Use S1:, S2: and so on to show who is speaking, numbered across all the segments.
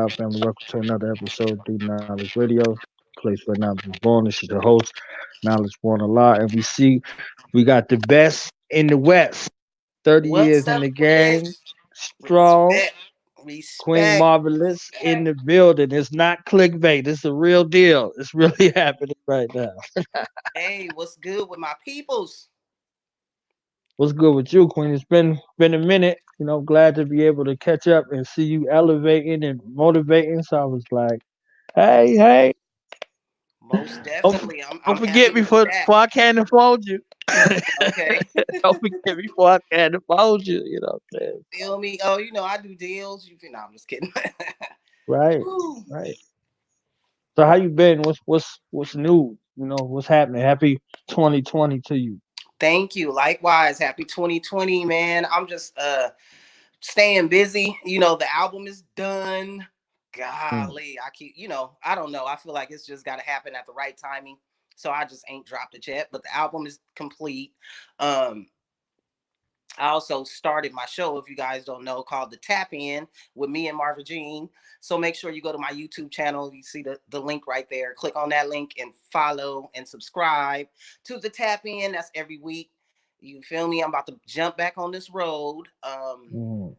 S1: up, family? Welcome to another episode of D Knowledge Radio, place where knowledge is born. This is your host, Knowledge Born a Lot, and we got the best in the West. 30 years
S2: What's
S1: in
S2: up
S1: the
S2: with it?
S1: game, strong.
S2: Respect.
S1: Queen
S2: Respect.
S1: Marvaless in the building. It's not clickbait. It's a real deal. It's really happening right now.
S2: Hey, what's good with my peoples?
S1: What's good with you, Queen? It's been a minute. Glad to be able to catch up and see you elevating and motivating. So I was like, hey,
S2: Most
S1: don't
S2: definitely.
S1: don't
S2: I'm
S1: forget
S2: happy
S1: me
S2: to be
S1: before
S2: back.
S1: I can't afford you.
S2: Okay.
S1: Don't forget me before I can't afford you. You know what I'm saying?
S2: Feel me? Oh, I do deals. You feel? No, I'm just kidding.
S1: Right,
S2: Woo.
S1: right. So how you been? What's new? What's happening? Happy 2020 to you.
S2: Thank you. Likewise. Happy 2020, man. I'm just staying busy. The album is done.
S1: Mm.
S2: Golly, I don't know. I feel like it's just got to happen at the right timing. So I just ain't dropped it yet, but the album is complete. Um, I also started my show, if you guys don't know, called the Tappin with me and Marva Jean. So make sure you go to my YouTube channel. You see the link right there. Click on that link and follow and subscribe to the Tappin. That's every week. You feel me? I'm about to jump back on this road.
S1: Mm.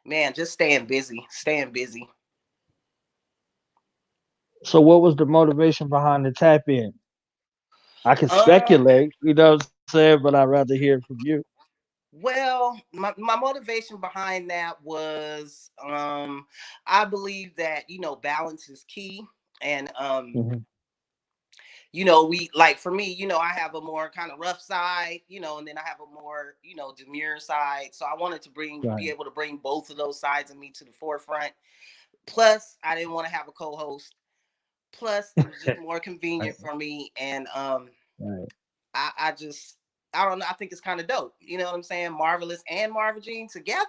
S2: Man, just staying busy, staying busy.
S1: So what was the motivation behind the tap in? I can
S2: Um,
S1: speculate, what I'm saying, but I'd rather hear it from you.
S2: well, my motivation behind that was I believe that, balance is key. And
S1: Hmm.
S2: we like for me, I have a more kind of rough side, and then I have a more, demure side. So I wanted to
S1: Right.
S2: be able to bring both of those sides of me to the forefront. Plus, I didn't want to have a co-host. Plus, it was just more
S1: Right.
S2: convenient for me. And
S1: Right.
S2: I just I don't know. I think it's kind of dope. You know what I'm saying? Marvelous and Marva Jean together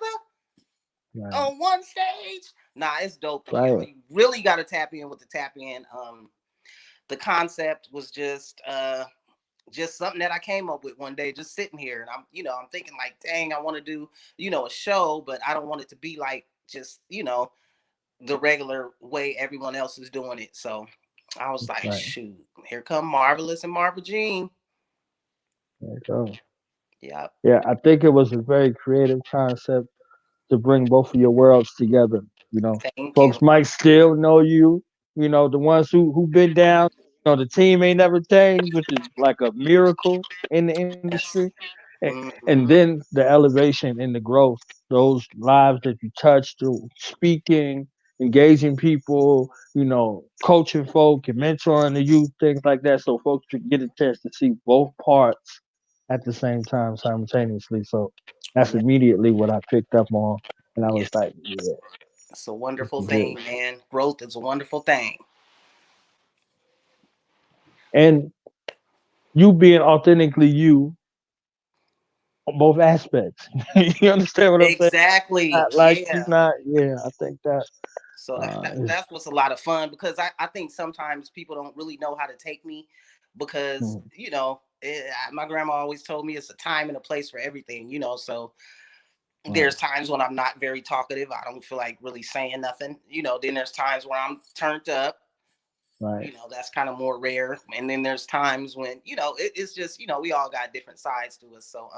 S1: Right.
S2: on one stage. Nah, it's dope though, y'all.
S1: Right.
S2: You really got to tap in with the tap in. The concept was just something that I came up with one day, just sitting here, and I'm thinking like, dang, I want to do, a show, but I don't want it to be like just, the regular way everyone else is doing it. So I was like,
S1: Right.
S2: shoot, here come Marvelous and Marva Jean.
S1: There you go.
S2: Yep.
S1: Yeah, I think it was a very creative concept to bring both of your worlds together.
S2: Thank you.
S1: Folks might still know you. The ones who been down. The team ain't never changed, which is like a miracle in the industry.
S2: Yes.
S1: And
S2: Hmm.
S1: then the elevation and the growth, those lives that you touch through speaking, engaging people, coaching folk and mentoring the youth, things like that, so folks could get a chance to see both parts at the same time simultaneously. So that's
S2: Yeah.
S1: immediately what I picked up on, and I was
S2: Yes.
S1: like, yeah,
S2: It's a
S1: this
S2: wonderful
S1: is it.
S2: thing, man. Growth is a wonderful thing.
S1: And you being authentically you on both aspects. You understand what I'm saying?
S2: Exactly.
S1: Not like you're
S2: Yeah.
S1: not. Yeah, I think that
S2: So
S1: is.
S2: that's what's a lot of fun because I think sometimes people don't really know how to take me because,
S1: Mm,
S2: my grandma always told me it's a time and a place for everything, so
S1: right,
S2: there's times when I'm not very talkative. I don't feel like really saying nothing, then there's times where I'm turned up,
S1: right,
S2: that's kind of more rare. And then there's times when, it's just, we all got different sides to us. So,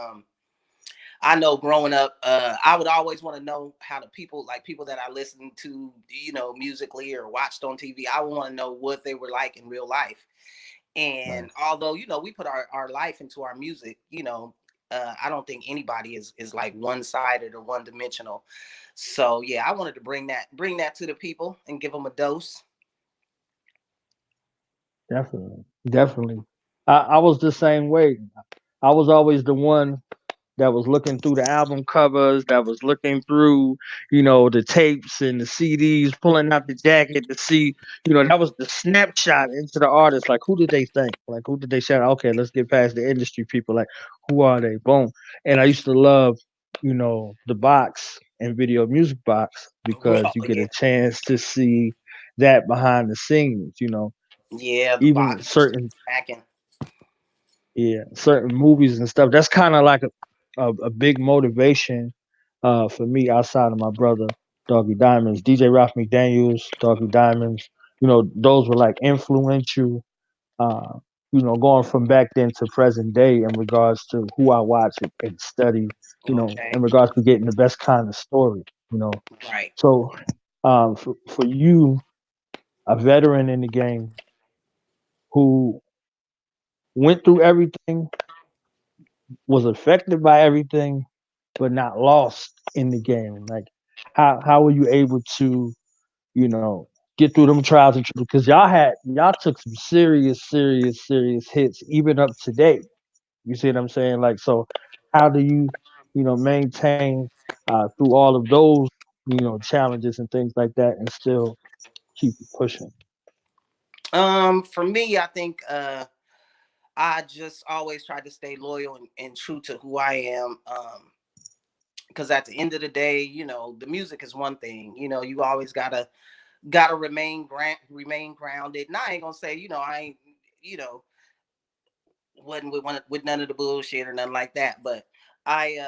S2: I know growing up, I would always want to know how the people, like people that I listened to, musically or watched on TV, I would want to know what they were like in real life.
S1: right.
S2: And although, we put our life into our music, I don't think anybody is like one sided or one dimensional. So yeah, I wanted to bring that to the people and give them a dose.
S1: Definitely, definitely. I was the same way. I was always the one that was looking through the album covers, that was looking through, the tapes and the CDs, pulling out the jacket to see, that was the snapshot into the artist. Like, who did they think? Like, who did they shout? Okay, let's get past the industry people. Like, who are they? Boom. And I used to love, the box and video music box because
S2: Oh
S1: you get
S2: yeah,
S1: a chance to see that behind the scenes,
S2: yeah. The
S1: even
S2: box was
S1: certain,
S2: smacking.
S1: yeah, certain movies and stuff. That's kind of like a big motivation for me outside of my brother. Doggy Diamonds, DJ Ralph McDaniels, Doggy Diamonds. You know, those were like influential. Uh, you know, going from back then to present day in regards to who I watch and study. You know,
S2: Okay.
S1: in regards to getting the best kind of story. You know,
S2: Right.
S1: so for you, a veteran in the game who went through everything, was affected by everything, but not lost in the game. Like, how were you able to, you know, get through them trials and tribulations? Because y'all took some serious hits even up to date. You see what I'm saying? Like, so how do you, you know, maintain through all of those, you know, challenges and things like that, and still keep pushing?
S2: For me, I think I just always try to stay loyal and true to who I am. Because at the end of the day, the music is one thing. You always gotta remain grounded. And I ain't gonna say, I ain't, you know, wasn't with none of the bullshit or nothing like that. But I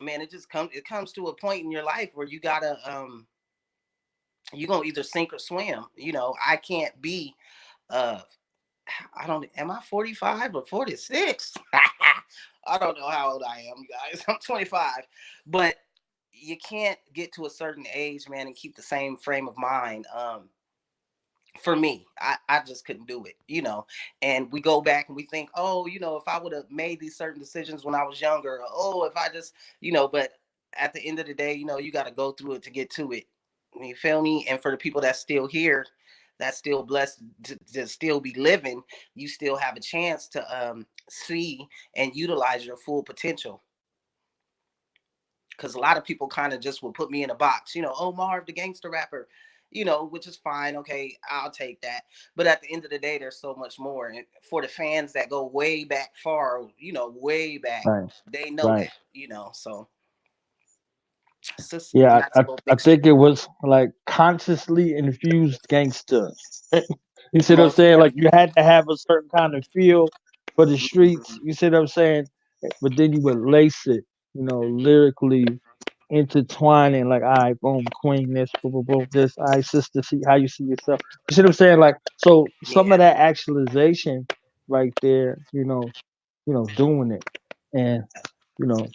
S2: man, it comes to a point in your life where you gonna either sink or swim. I can't be uh I don't am I 45 or 46? I don't know how old I am, guys. I'm 25. But you can't get to a certain age, man, and keep the same frame of mind. For me, I just couldn't do it, and we go back and we think, oh, if I would have made these certain decisions when I was younger, or, oh, if I just, but at the end of the day, you got to go through it to get to it. You feel me? And for the people that's still here, that's still blessed to still be living, you still have a chance to see and utilize your full potential. Because a lot of people kind of just will put me in a box, oh, Marv, the gangster rapper, which is fine. Okay, I'll take that. But at the end of the day, there's so much more. And for the fans that go way back far, way back,
S1: Right,
S2: they know
S1: right.
S2: that. So it's just a
S1: Yeah,
S2: nice little
S1: I
S2: mixture.
S1: think it was like consciously infused gangster. You see what I'm
S2: Most
S1: saying? Like you
S2: definitely.
S1: had to have a certain kind of feel for the streets. You see what I'm saying? But then you would lace it, you know, lyrically intertwining. Like, all right, boom, queen, this, boom, boom, boom, this. All right, sister, see how you see yourself. You see what I'm saying? Like, so some of
S2: Yeah.
S1: that actualization right there, doing it, and you know,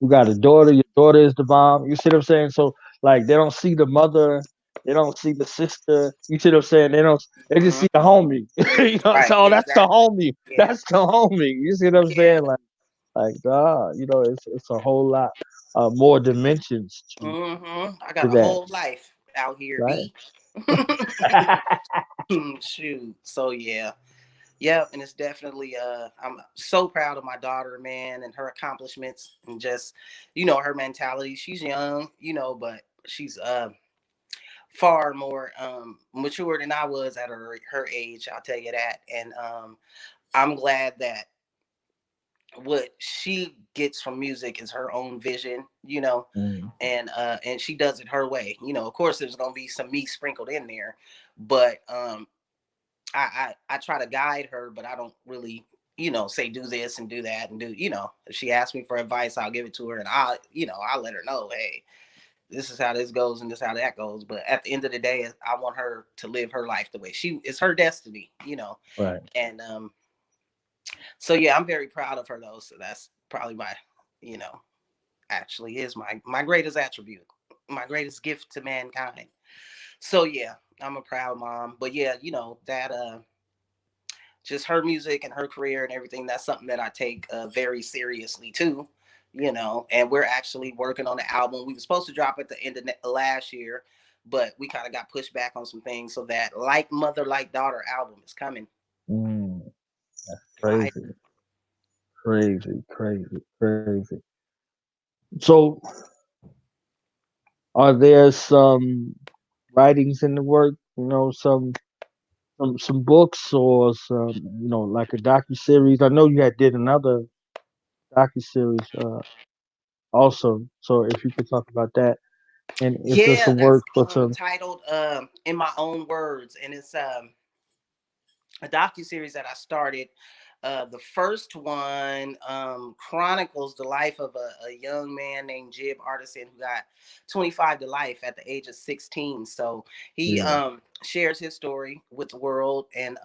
S1: you got a daughter. Your daughter is the bomb. You see what I'm saying? So like they don't see the mother, they don't see the sister. You see what I'm saying? They don't. They just
S2: Mhm.
S1: see the homie.
S2: Right.
S1: So oh, that's the
S2: Exactly.
S1: homie.
S2: Yeah.
S1: That's the homie. You see what I'm
S2: Yeah.
S1: saying? Like it's a whole lot more dimensions
S2: I got
S1: to
S2: a
S1: that,
S2: whole life out here,
S1: right?
S2: B. Shoot. So yeah. Yep, and it's definitely I'm so proud of my daughter, man, and her accomplishments and just, her mentality. She's young, but she's far more mature than I was at her age, I'll tell you that. And I'm glad that what she gets from music is her own vision,
S1: Mm,
S2: and she does it her way. Of course there's gonna be some me sprinkled in there, but I try to guide her, but I don't really, say do this and do that and do, if she asks me for advice, I'll give it to her, and I'll let her know, hey, this is how this goes and this is how that goes. But at the end of the day, I want her to live her life the way she it's her destiny.
S1: right.
S2: And so yeah, I'm very proud of her though. So that's probably you know, actually is my greatest attribute, my greatest gift to mankind. So yeah, I'm a proud mom. But yeah, that just her music and her career and everything, that's something that I take very seriously too. And we're actually working on the album. We were supposed to drop at the end of last year, but we kind of got pushed back on some things. So that Like Mother Like Daughter album is coming.
S1: Mm,
S2: Fire.
S1: crazy, crazy. So, are there some writings in the work? You know, some books or some, like a docu series. I know you had did another docu series also. So if you could talk about that, and is there
S2: Yeah,
S1: some work
S2: that's
S1: for some?
S2: titled In My Own Words, and it's a docu series that I started. The first one chronicles the life of a young man named Jib Artisan who got 25 to life at the age of 16. So he
S1: Yeah.
S2: shares his story with the world and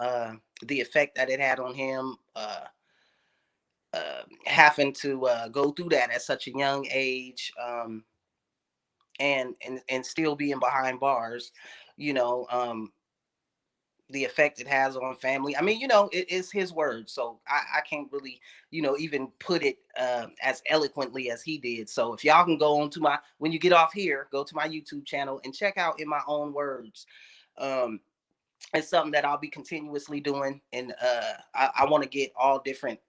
S2: the effect that it had on him. Having to go through that at such a young age, and still being behind bars, you know, the effect it has on family. I mean, it's his words, so I can't really, even put it as eloquently as he did. So if y'all can go on to my, when you get off here, go to my YouTube channel and check out in my own words. Um, it's something that I'll be continuously doing, and I want to get all different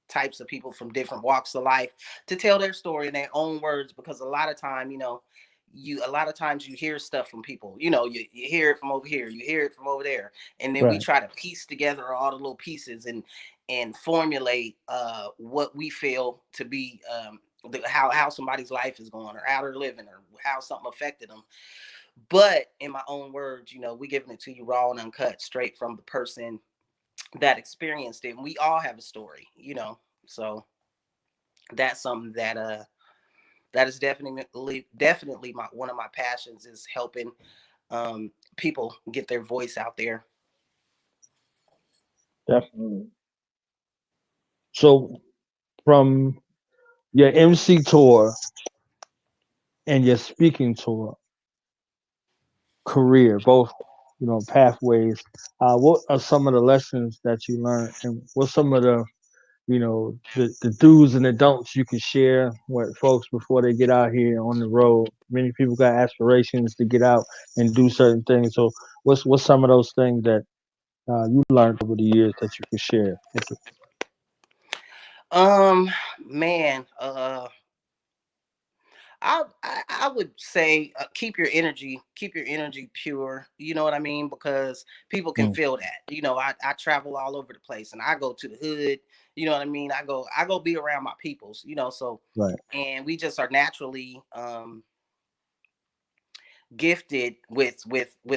S2: types of people from different walks of life to tell their story in their own words, because a lot of time, a lot of times you hear stuff from people, you hear it from over here, you hear it from over there, and then we
S1: Right.
S2: try to piece together all the little pieces and formulate what we feel to be how somebody's life is going, or how they're living, or how something affected them. But in my own words, we giving it to you raw and uncut, straight from the person that experienced it. And we all have a story, So that's something that is definitely my one of my passions, is helping people get their voice out there.
S1: Definitely. So from your MC tour and your speaking tour career, both pathways, what are some of the lessons that you learned, and what's some of the the do's and the don'ts you can share with folks before they get out here on the road? Many people got aspirations to get out and do certain things. So what's some of those things that you learned over the years that you can share with us?
S2: Um, man, I would say keep your energy pure. You know what I mean? Because people can
S1: Mm,
S2: feel that. I travel all over the place, and I go to the hood. You know what I mean? I go be around my peoples. So,
S1: right,
S2: and we just are naturally gifted with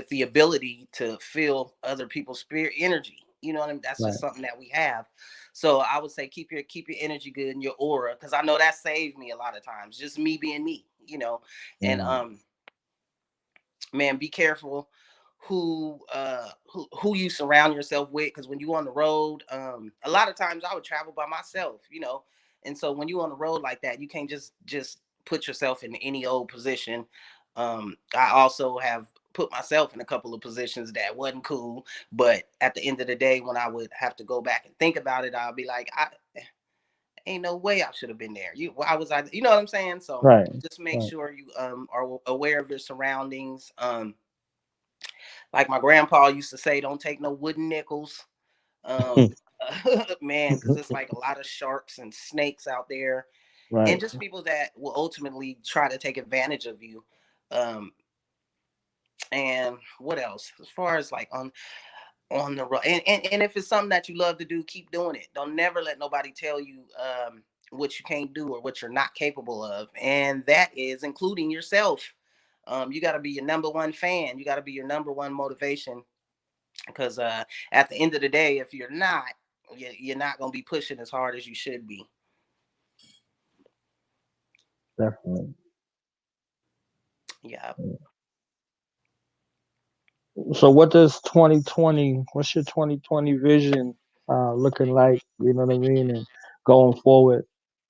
S2: the ability to feel other people's spirit energy. You know what I mean? That's just
S1: right.
S2: something that we have. So I would say keep your energy good and your aura, because I know that saved me a lot of times. Just me being me. And
S1: Mm,
S2: man, be careful who you surround yourself with, because when you on the road, a lot of times I would travel by myself. And so when you on the road like that, you can't just put yourself in any old position. I also have put myself in a couple of positions that wasn't cool, but at the end of the day, when I would have to go back and think about it, I'll be like, I ain't no way I should have been there. Why was I, you know what I'm saying? So
S1: right,
S2: just make
S1: right.
S2: sure you are aware of your surroundings. Like my grandpa used to say, don't take no wooden nickels. Um, man, because it's like a lot of sharks and snakes out there, and
S1: Right.
S2: just people that will ultimately try to take advantage of you. Um, and what else? As far as like on the road, and if it's something that you love to do, keep doing it. Don't never let nobody tell you what you can't do or what you're not capable of, and that is including yourself. You got to be your number one fan. You got to be your number one motivation, because at the end of the day, if you're not, you're not going to be pushing as hard as you should be.
S1: Definitely.
S2: Yeah.
S1: So what does 2020, what's your 2020 vision looking like? You know what I mean? And going forward,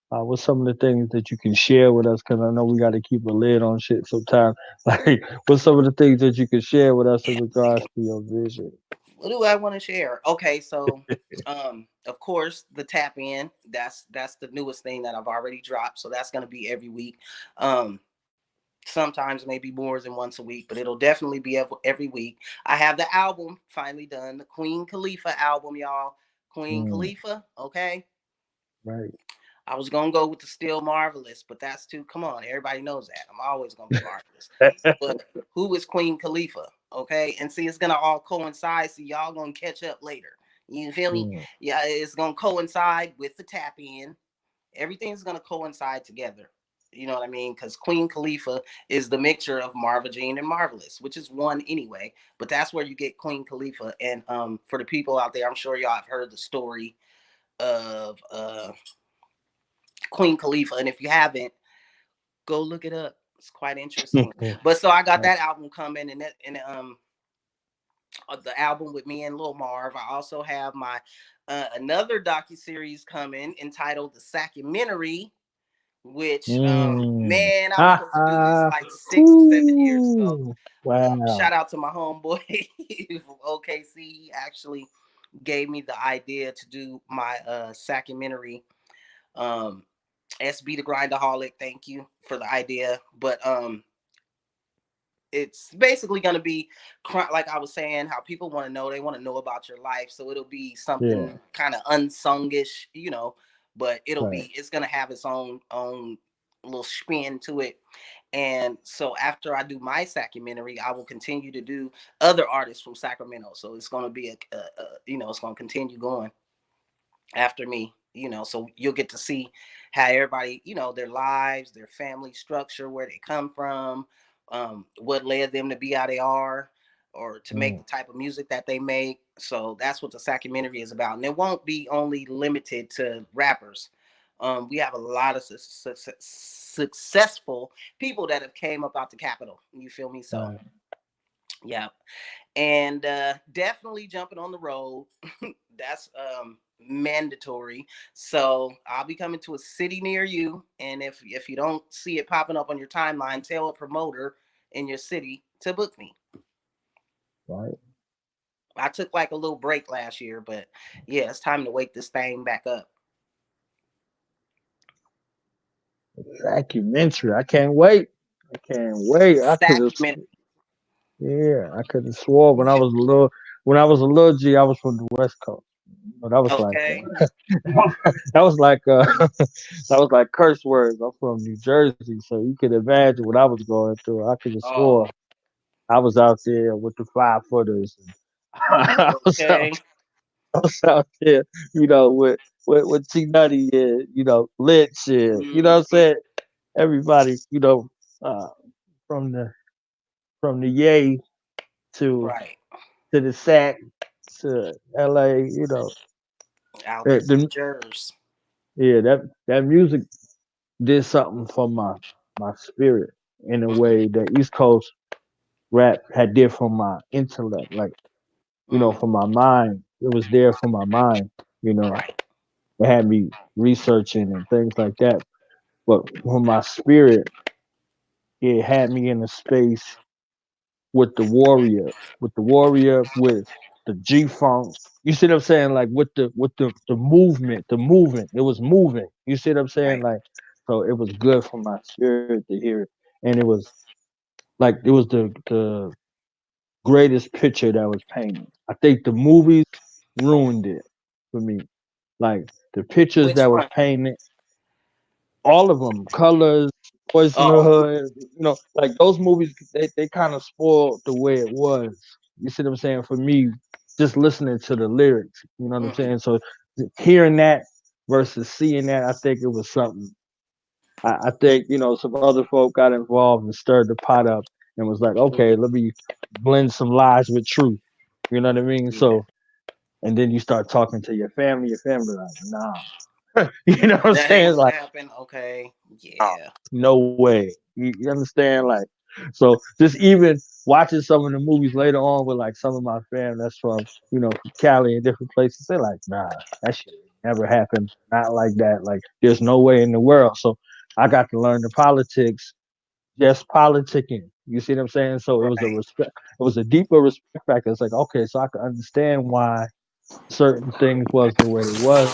S1: what's some of the things that you can share with us? Because I know we got to keep a lid on shit sometimes. Like, what's some of the things that you can share with us in regards to your vision?
S2: What do I want to share? Okay, so of course the tap in, that's the newest thing that I've already dropped, so that's going to be every week. Um Sometimes maybe more than once a week, but it'll definitely be every week. I have the album finally done, the Queen Khalifa album, y'all. Queen
S1: Mm,
S2: Khalifa, okay.
S1: right.
S2: I was gonna go with the Still Marvelous, but that's too. Come on, everybody knows that. I'm always gonna be marvelous. But who is Queen Khalifa? Okay, and see, it's gonna all coincide. So y'all gonna catch up later. You feel me?
S1: Mm,
S2: Yeah, it's gonna coincide with the tap in. Everything's gonna coincide together. You know what I mean? Because Queen Khalifa is the mixture of Marva Jean and Marvelous, which is one anyway. But that's where you get Queen Khalifa. And for the people out there, I'm sure y'all have heard the story of Queen Khalifa. And if you haven't, go look it up. It's quite interesting. But so I got
S1: Right.
S2: that album coming, and the album with me and Lil Marv. I also have my another docu series coming entitled The Saccumentary, which
S1: Mm.
S2: man, I was
S1: Ha
S2: supposed to do this
S1: ha.
S2: like 6 or 7 years ago.
S1: Ooh. Wow.
S2: Shout out to my homeboy from OKC. He actually gave me the idea to do my Saccumentary. Um, SB the Grindaholic, thank you for the idea. But it's basically going to be like I was saying, how people want to know, they want to know about your life, so it'll be
S1: Yeah.
S2: something kind of unsungish, but
S1: Right.
S2: it's going to have its own little spin to it. And so after I do my documentary, I will continue to do other artists from Sacramento, so it's going to be it's going to continue going after me, so you'll get to see how everybody, their lives, their family structure, where they come from, what led them to be how they are, or to make
S1: Mm.
S2: the type of music that they make. So that's what the documentary is about. And it won't be only limited to rappers. We have a lot of successful people that have came up out the Capitol. You feel me? So,
S1: Right.
S2: yeah. And definitely jumping on the road. That's mandatory. So I'll be coming to a city near you, and if you don't see it popping up on your timeline, tell a promoter in your city to book me.
S1: Right.
S2: I took like a little break last year, but yeah, it's time to wake this thing back up.
S1: Documentary. I can't wait. I can't wait. I could have.
S2: Documentary.
S1: Yeah, I could have swore when I was a little G, I was from the West Coast. That was like
S2: Okay.
S1: that was like that was like curse words. I'm from New Jersey, so you could imagine what I was going through. I could have swore
S2: Oh,
S1: I was out there with the 5 footers. And I was out,
S2: okay.
S1: I was out there, with T Nutty and Lynch and
S2: Hmm.
S1: what I'm saying. Everybody, uh, from the Yay to
S2: Right.
S1: the Sac to LA,
S2: Out
S1: the,
S2: there in the
S1: the
S2: Jers.
S1: yeah, that music did something for my spirit in a
S2: Hmm.
S1: way that East Coast rap had did for my intellect, like
S2: Hmm.
S1: for my mind. It was there for my mind. You know,
S2: Right.
S1: it had me researching and things like that. But for my spirit, it had me in a space with the warrior, with the G funk. You see what I'm saying? Like with the movement, the movement. It was moving. You see what I'm saying?
S2: Right.
S1: Like, so it was good for my spirit to hear it, and it was the greatest picture that was painted. I think the movies ruined it for me. Like the pictures
S2: Which
S1: that was
S2: one?
S1: painted, all of them, colors, Boys in the
S2: Oh.
S1: Hood, like those movies, they kind of spoiled the way it was. You see what I'm saying? For me, just listening to the lyrics, you know what I'm
S2: Hmm.
S1: saying? So hearing that versus seeing that, I think it was something. I think some other folk got involved and stirred the pot up and was like, okay, let me blend some lies with truth. You know what I mean?
S2: Yeah.
S1: So and then you start talking to your family like, nah. You know what I'm
S2: That ain't
S1: saying?
S2: what
S1: Like,
S2: happened. Okay.
S1: oh,
S2: Yeah.
S1: no way. You understand? Like, so just even watching some of the movies later on with like some of my fam that's from Cali and different places, they're like, nah, that shit never happened. Not like that. Like, there's no way in the world. So I got to learn the politics, just politicking. You see what I'm saying? So it was a
S2: Right.
S1: respect. It was a deeper respect factor. It's like, okay, so I can understand why certain things was the way it was,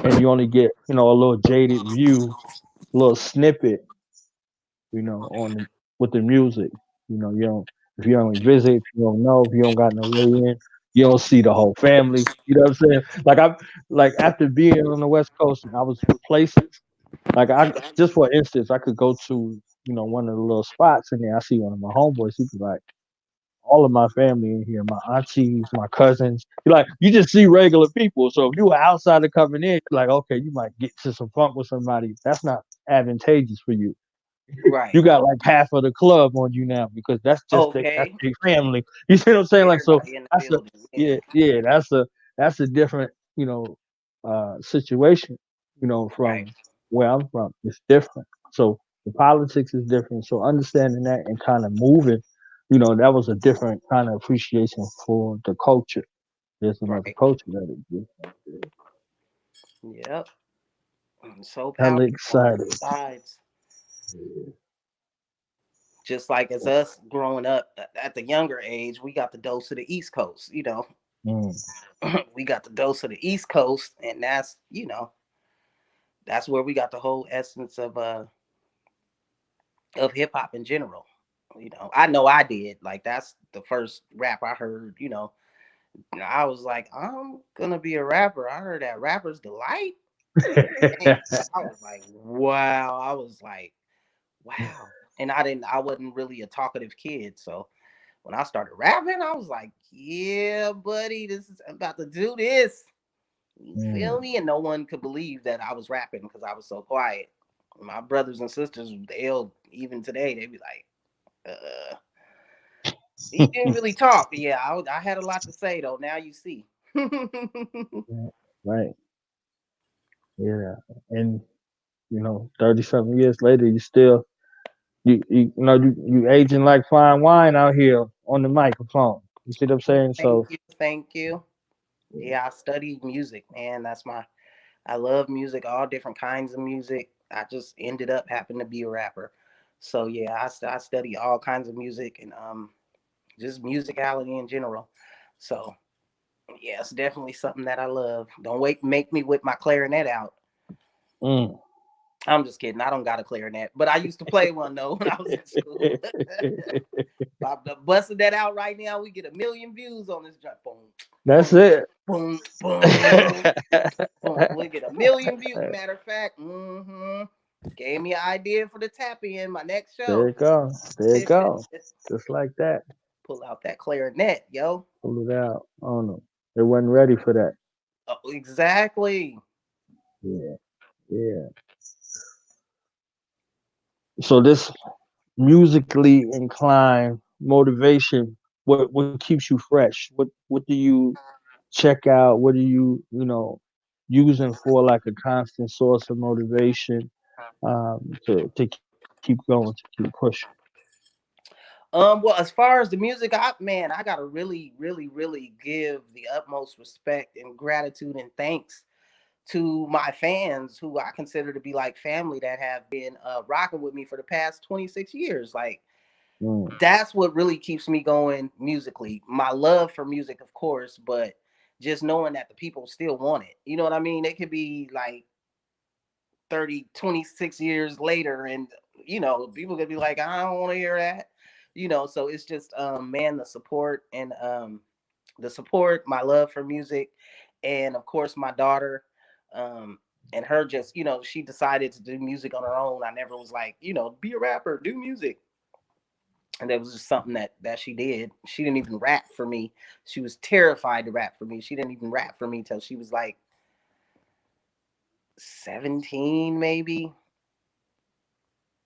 S1: and you only get a little jaded view, a little snippet, on with the music. You don't if you only visit, if you don't know, if you don't got no way in, you don't see the whole family. You know what I'm saying? Like I'm like after being on the West Coast and I was places, like I just for instance, I could go to, one of the little spots in there. I see one of my homeboys, he be like, all of my family in here, my aunties, my cousins. You like you just see regular people. So if you were outsider coming in, you're like, okay, you might get to some funk with somebody. That's not advantageous for you.
S2: Right.
S1: You got like half of the club on you now because that's
S2: Okay.
S1: their family. You see what I'm saying? Like so
S2: Everybody in the
S1: that's a
S2: building. Yeah.
S1: yeah, yeah, that's a different, situation,
S2: Right.
S1: from where I'm from. It's different. So the politics is different. So understanding that and kind of moving, that was a different kind of appreciation for the culture. There's another
S2: Right.
S1: culture that exists out there.
S2: Yep. So
S1: Hella
S2: powerful on both
S1: excited.
S2: sides. Just like as us growing up at the younger age, we got the dose of the East Coast.
S1: Mm,
S2: We got the dose of the East Coast, and that's where we got the whole essence of hip hop in general. I know I did. Like that's the first rap I heard. I was like, I'm gonna be a rapper. I heard that Rapper's Delight. And I was like, wow. I was like, wow. And I wasn't really a talkative kid. So when I started rapping, I was like, yeah, buddy, I'm about to do this. You feel
S1: mm,
S2: me? And no one could believe that I was rapping because I was so quiet. My brothers and sisters, they'll even today, they be like, he didn't really talk. Yeah, I had a lot to say though. Now you see.
S1: right. Yeah. And 37 years later, you still you aging like fine wine out here on the microphone. You see what I'm saying?
S2: Thank
S1: So
S2: you, thank you. Yeah, I studied music, man. I love music, all different kinds of music. I just ended up having to be a rapper. So yeah, I study all kinds of music and just musicality in general. So yeah, it's definitely something that I love. Don't make me whip my clarinet out.
S1: mm.
S2: I'm just kidding. I don't got a clarinet, but I used to play one though when I was in school. I'm busting that out right now. We get 1 million views on this joint. Boom,
S1: That's
S2: boom,
S1: it.
S2: boom, boom, boom. We get 1 million views. Matter of fact, gave me an idea for the tap in my next
S1: There
S2: show.
S1: it go. There it go. Just like that.
S2: Pull out that clarinet, yo.
S1: Pull it out. Oh no. They wasn't ready for that.
S2: Oh, exactly.
S1: Yeah. Yeah. So this musically inclined motivation, what keeps you fresh? What do you check out? What are using for like a constant source of motivation to keep going, to keep pushing?
S2: Well, as far as the music, I gotta really, really, really give the utmost respect and gratitude and thanks to my fans who I consider to be like family that have been rocking with me for the past 26 years. Like
S1: Mm,
S2: that's what really keeps me going musically. My love for music, of course, but just knowing that the people still want it. You know what I mean? It could be like 26 years later and people could be like, I don't want to hear that. So it's just man, the support, my love for music, and of course my daughter, um and her just she decided to do music on her own. I never was like, be a rapper, do music. And that was just something that she did. She didn't even rap for me. She was terrified to rap for me. She didn't even rap for me till she was like 17 maybe.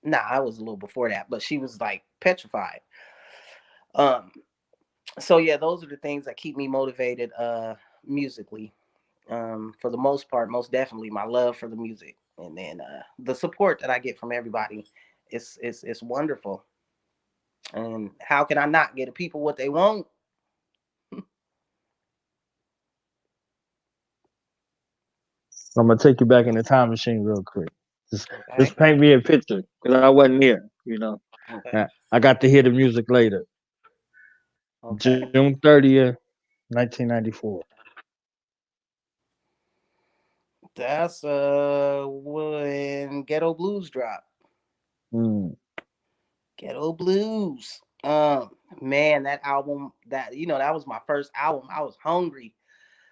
S2: Nah, I was a little before that, but she was like petrified. um so yeah, those are the things that keep me motivated musically. For the most part, most definitely my love for the music, and then the support that I get from everybody. It's wonderful. And how can I not get the people what they want?
S1: I'm gonna take you back in the time machine real quick. Just
S2: Okay.
S1: just paint me a picture because I wasn't here.
S2: Okay.
S1: I got to hear the music later.
S2: Okay.
S1: June 30th, 1994.
S2: That's when Ghetto Blues dropped.
S1: Mm,
S2: Ghetto Blues. Man, that album, that was my first album. I was hungry.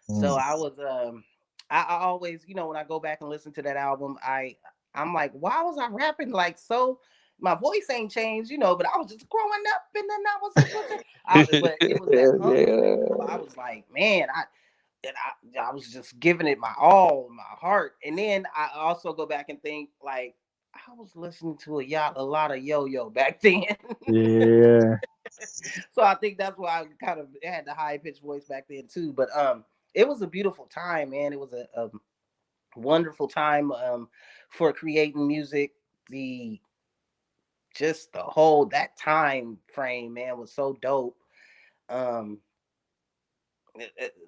S2: So
S1: mm.
S2: I always, when I go back and listen to that album, I'm like, why was I rapping like so? My voice ain't changed, but I was just growing up and then I was just listening. But it was that hunger. I was like, man, I was just giving it my all, my heart. And then I also go back and think like I was listening to a lot of yo-yo back then.
S1: Yeah.
S2: So I think that's why I kind of had the high pitched voice back then too. But it was a beautiful time, man. It was Wonderful time for creating music. The Just the whole that time frame, man, was so dope. Um,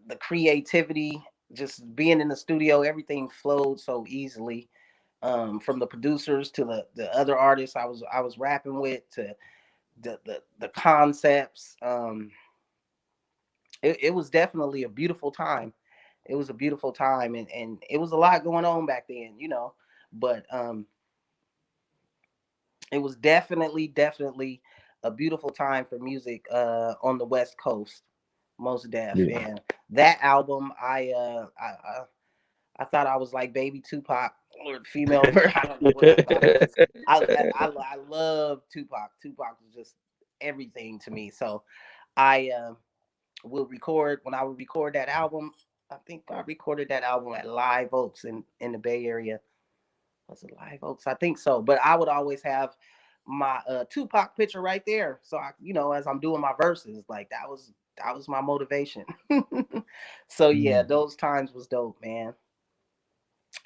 S2: the creativity, just being in the studio, everything flowed so easily. From the producers to the other artists I was rapping with to the concepts. It was definitely a beautiful time. It was a beautiful time, and it was a lot going on back then, But it was definitely a beautiful time for music on the West Coast, most deaf.
S1: Yeah.
S2: And that album, I thought I was like baby Tupac or the female version. I don't know what I thought. Because I love Tupac. Tupac was just everything to me. So I will record when I would record that album. I think I recorded that album at Live Oaks in the Bay Area. Was it Live Oaks? I think so. But I would always have my Tupac picture right there. So as I'm doing my verses, like that was my motivation. So yeah,
S1: Mm.
S2: those times was dope, man.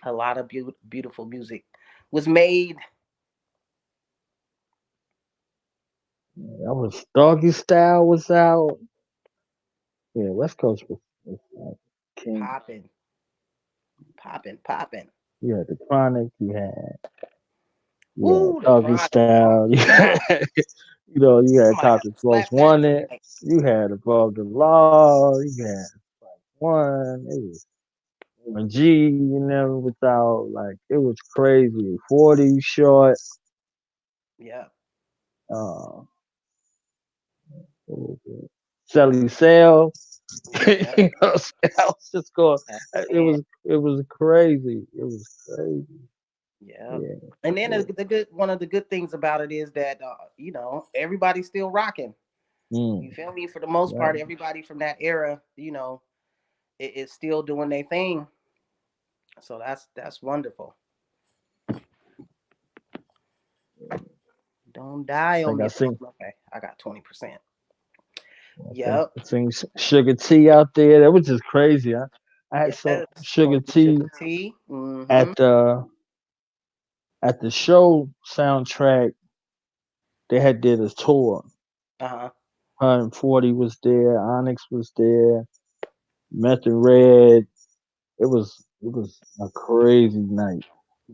S2: A lot of beautiful music was made.
S1: That was Doggy Style was out. Yeah, West Coast was king.
S2: Popping, popping.
S1: You had the Chronic. You had
S2: Ooh, the
S1: Doggy
S2: chronic. Oh
S1: Style.
S2: my god,
S1: You had
S2: somebody got
S1: Compton's
S2: to
S1: Most
S2: slap that
S1: Wanted.
S2: tonight.
S1: You had Above the Law. You had one. It was G. You never without like it was crazy. 40 short.
S2: Yeah,
S1: Uh, what was it? Selly Sale.
S2: yeah,
S1: I was just going. It
S2: man,
S1: was crazy. It was crazy.
S2: yeah.
S1: Yeah,
S2: And then
S1: yeah.
S2: the good one of the good things about it is that everybody's still rocking. You
S1: Mm,
S2: feel me? For the most
S1: right.
S2: part, everybody from that era, is still doing their thing. So that's wonderful. Don't
S1: I
S2: die on
S1: think
S2: me, phone. Okay, I got 20%. Yep.
S1: I seen Sugar T out there. That was just crazy. I had some
S2: Yes.
S1: Sugar
S2: OG
S1: T
S2: Sugar T. Mm-hmm.
S1: at the show soundtrack. They had did a tour.
S2: Uh-huh.
S1: 140 was there. Onyx was there. Method Red. It was a crazy night.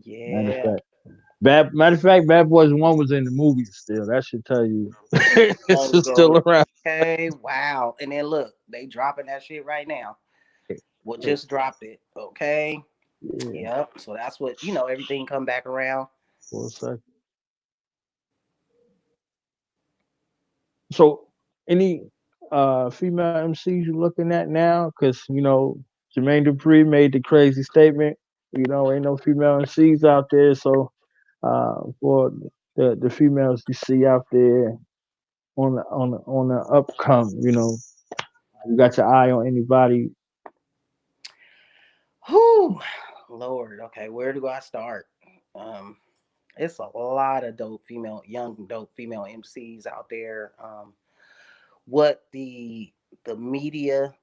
S1: Matter of
S2: Yeah.
S1: fact, Bad Boys One was in the movie still. That should tell you it's
S2: Long
S1: just still
S2: ago.
S1: around.
S2: Okay. Wow. And then look, they dropping that shit right now. Well,
S1: Yeah,
S2: just dropped it. Okay.
S1: yeah.
S2: Yep. So that's what everything come back around.
S1: For a second. So, any female MCs you looking at now? Because Jermaine Dupri made the crazy statement. Ain't no female MCs out there. So, for the females you see out there on the upcome, you got your eye on anybody.
S2: Whew. Lord. Okay. Where do I start? Um, it's a lot of young dope female MCs out there. What the media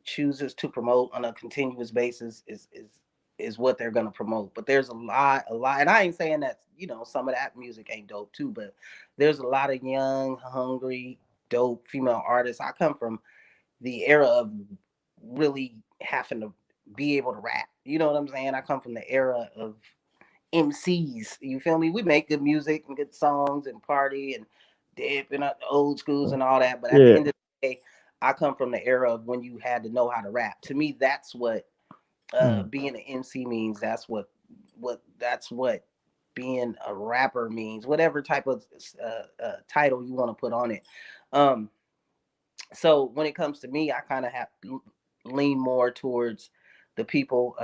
S2: chooses to promote on a continuous basis is what they're gonna promote. But there's a lot, and I ain't saying that some of that music ain't dope too, but there's a lot of young, hungry, dope female artists. I come from the era of really having to be able to rap. You know what I'm saying? I come from the era of MCs. You feel me? We make good music and good songs and party and dip and old schools and all that. But at the
S1: Yeah.
S2: end of the day, I come from the era of when you had to know how to rap. To me, that's what
S1: Mm.
S2: being an MC means. That's what being a rapper means. Whatever type of title you want to put on it. Um, so when it comes to me, I kind of have lean more towards the people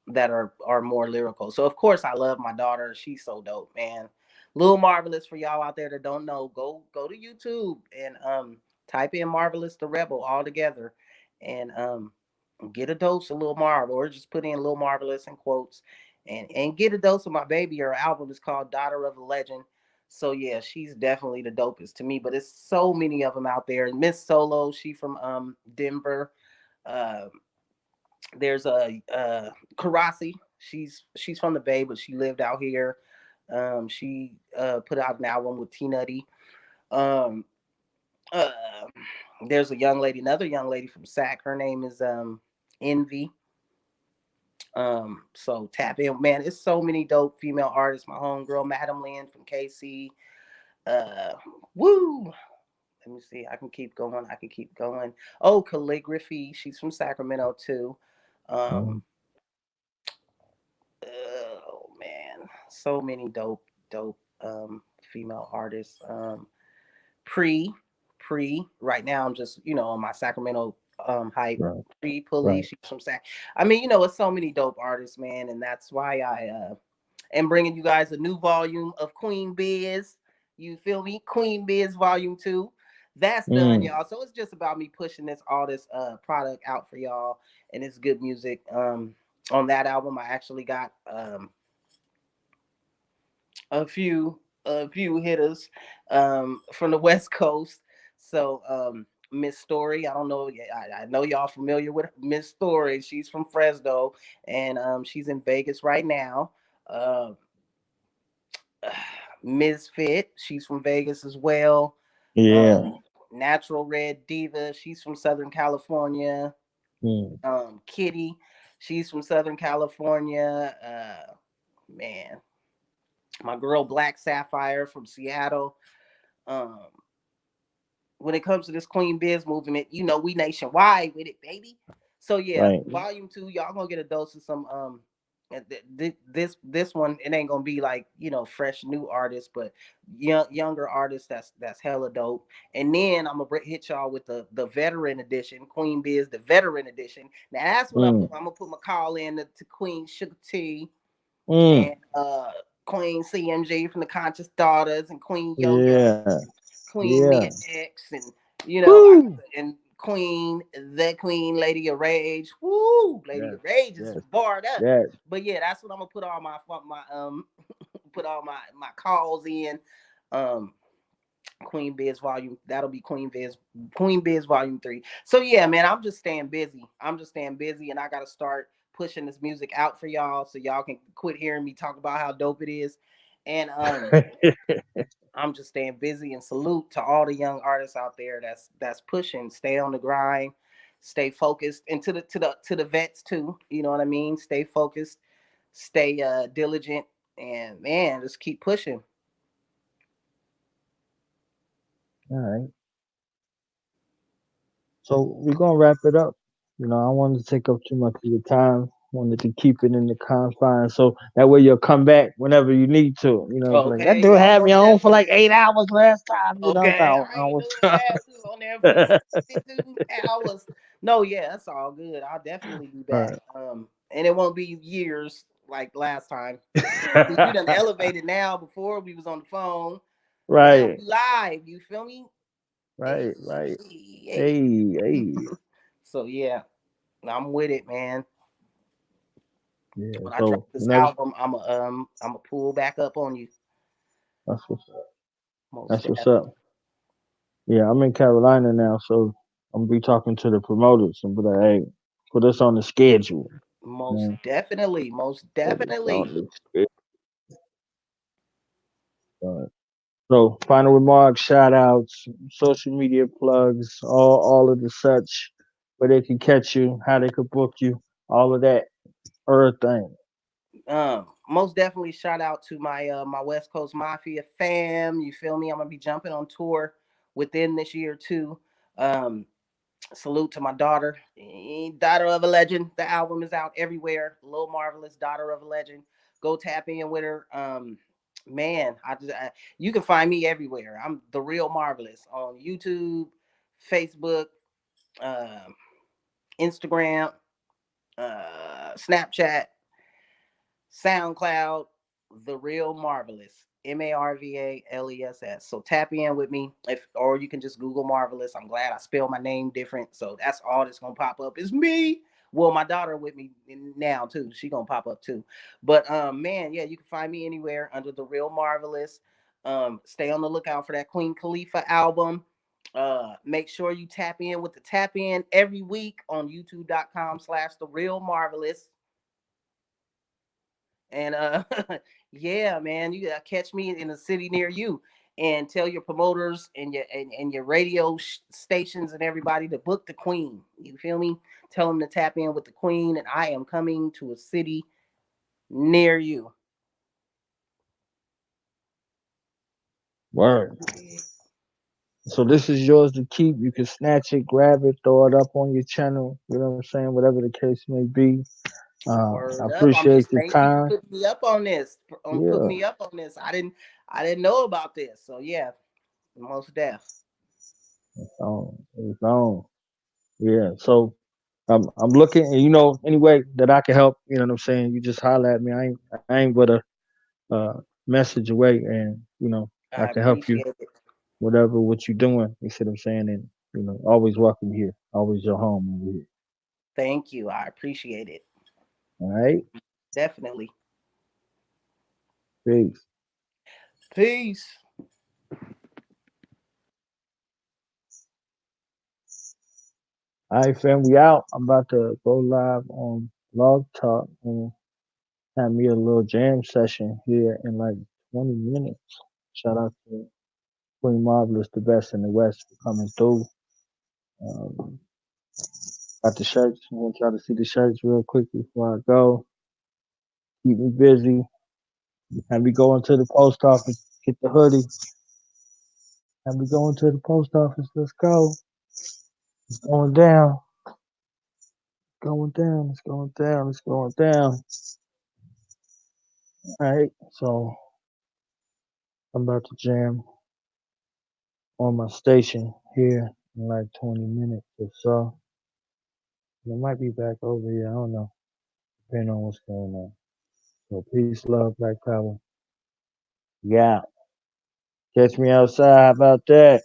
S2: that are more lyrical. So of course I love my daughter. She's so dope, man. Little Marvelous, for y'all out there that don't know, go to YouTube and type in Marvelous the Rebel all together and get a dose of Little Marvel, or just put in Little Marvelous in quotes and get a dose of my baby. Her album is called Daughter of a Legend. So yeah, she's definitely the dopest to me. But it's so many of them out there. Miss Solo, she from Denver. Uh, there's a Karasi. She's from the Bay, but she lived out here. She put out an album with T Nutty. Um, uh, there's a young lady, another young lady from SAC. Her name is Envy. So tap in, man. It's so many dope female artists. My homegirl, Madam Lynn from KC. Uh, woo. Let me see. I can keep going. I can keep going. Oh, Calligraphy. She's from Sacramento too. Um,
S1: Mm,
S2: oh man, so many dope female artists. Pre, Pre. Right now, I'm just on my Sacramento hype.
S1: right,
S2: Pre Pulley.
S1: right.
S2: She's from Sac. I mean, it's so many dope artists, man, and that's why I am bringing you guys a new volume of Queen Biz. You feel me? Queen Biz Volume 2. That's done,
S1: Mm,
S2: y'all. So it's just about me pushing this product out for y'all, and it's good music. On that album, I actually got a few hitters from the West Coast. So Miss Story, I don't know. I know y'all familiar with Miss Story. She's from Fresno, and she's in Vegas right now. Uh, Misfit, she's from Vegas as well.
S1: yeah.
S2: Natural Red Diva, she's from Southern California.
S1: Mm,
S2: Kitty, she's from Southern California. Man, my girl Black Sapphire from Seattle. Um, when it comes to this Queen Biz movement, we nationwide with it, baby. So yeah,
S1: right.
S2: Volume 2, y'all gonna get a dose of some this one. It ain't gonna be like fresh new artists, but younger artists that's hella dope. And then I'm gonna hit y'all with the veteran edition, Queen Biz, the veteran edition. Now that's what
S1: Mm,
S2: I'm gonna put my call in to Queen Sugar T
S1: mm,
S2: and Queen CMG from the Conscious Daughters and Queen Yo Yo
S1: yeah.
S2: and Queen
S1: Yeah.
S2: Mia X and I got
S1: Woo.
S2: and Queen Lady of Rage. Woo, Lady
S1: Yes.
S2: of Rage is
S1: Yes.
S2: barred up.
S1: Yes.
S2: But yeah, that's what I'm gonna put all my put all my calls in. Um Queen Biz Volume. That'll be Queen Biz Volume 3. So yeah, man, I'm just staying busy. I'm just staying busy, and I gotta start pushing this music out for y'all, so y'all can quit hearing me talk about how dope it is. And I'm just staying busy. And salute to all the young artists out there that's pushing. Stay on the grind. Stay focused, and to the vets too. You know what I mean? Stay focused. Stay diligent, and man, just keep pushing.
S1: All right. So we're gonna wrap it up. I don't want to take up too much of your time. Wanted to keep it in the confines so that way you'll come back whenever you need to. It's like that
S2: Okay,
S1: dude
S2: yeah,
S1: had me
S2: most
S1: on for
S2: definitely.
S1: like 8 hours last time.
S2: Okay,
S1: So
S2: I ain't doing that. We was on there for 62 hours. No, yeah, that's all good. I'll definitely be back.
S1: right,
S2: And it won't be years like last time. Cause you done elevated now. Before we was on the phone. Now
S1: right,
S2: we live. You feel me? Hey,
S1: right, right.
S2: hey.
S1: Hey, hey.
S2: So yeah, I'm with it, man.
S1: Yeah.
S2: When I drop
S1: So
S2: this
S1: whenever
S2: album, I'm a pull back up on you.
S1: that's what's up.
S2: Most
S1: That's what's
S2: definitely.
S1: up. Yeah, I'm in Carolina now, so I'm gonna be talking to the promoters and be like, hey, put us on the schedule.
S2: Most
S1: Man,
S2: definitely. Most
S1: put us
S2: definitely.
S1: on the schedule. So, final remarks, shout outs, social media plugs, all of the such, where they can catch you, how they could book you, all of that, everything.
S2: Most definitely shout out to my West Coast Mafia fam. You feel me? I'm gonna be jumping on tour within this year too. Um, Salute to my daughter, Daughter of a Legend. The album is out everywhere. Lil Marvelous, Daughter of a Legend. Go tap in with her. Man, you can find me everywhere. I'm the real Marvelous on YouTube, Facebook, um, Instagram, Snapchat, SoundCloud, The Real Marvelous. Marvaless. So tap in with me, or you can just Google Marvelous. I'm glad I spelled my name different, so that's all that's gonna pop up is me. Well, my daughter with me now too. She gonna pop up too. But man, yeah, you can find me anywhere under The Real Marvelous. Stay on the lookout for that Queen Khalifa album. Make sure you tap in with the tap in every week on youtube.com/The Real Marvelous. And yeah, man, you gotta catch me in a city near you, and tell your promoters and your radio stations and everybody to book the Queen. You feel me? Tell them to tap in with the Queen, and I am coming to a city near you.
S1: Word. So this is yours to keep. You can snatch it, grab it, throw it up on your channel. You know what I'm saying? Whatever the case may be. I
S2: Word up! I'm
S1: appreciate
S2: just
S1: your
S2: thank you for
S1: time.
S2: putting me up on this. Putting
S1: Yeah.
S2: me up on this. I didn't know about this. So yeah, most deaf.
S1: It's on. Yeah. So I'm looking, and any way that I can help. You know what I'm saying? You just holler at me. I ain't but a uh, message away, and I
S2: I
S1: can help you.
S2: appreciate it.
S1: Whatever what you're doing. You see what I'm saying? And always welcome here. Always your home over here.
S2: Thank you. I appreciate it.
S1: All right.
S2: Definitely.
S1: Peace.
S2: Peace.
S1: All right, fam. We out. I'm about to go live on Blog Talk and have me a little jam session here in like 20 minutes. Shout out to Queen Marvelous, the best in the West, for coming through. Um, got the shirts. I'm gonna try to see the shirts real quick before I go. Keep me busy. And we going to the post office. Get the hoodie. And we going to the post office. Let's go. It's going down. Going down. It's going down. It's going down. All right. So I'm about to jam on my station here in like 20 minutes or so. I might be back over here. I don't know. Depending on what's going on. So peace, love, black power. Yeah. Catch me outside. How about that?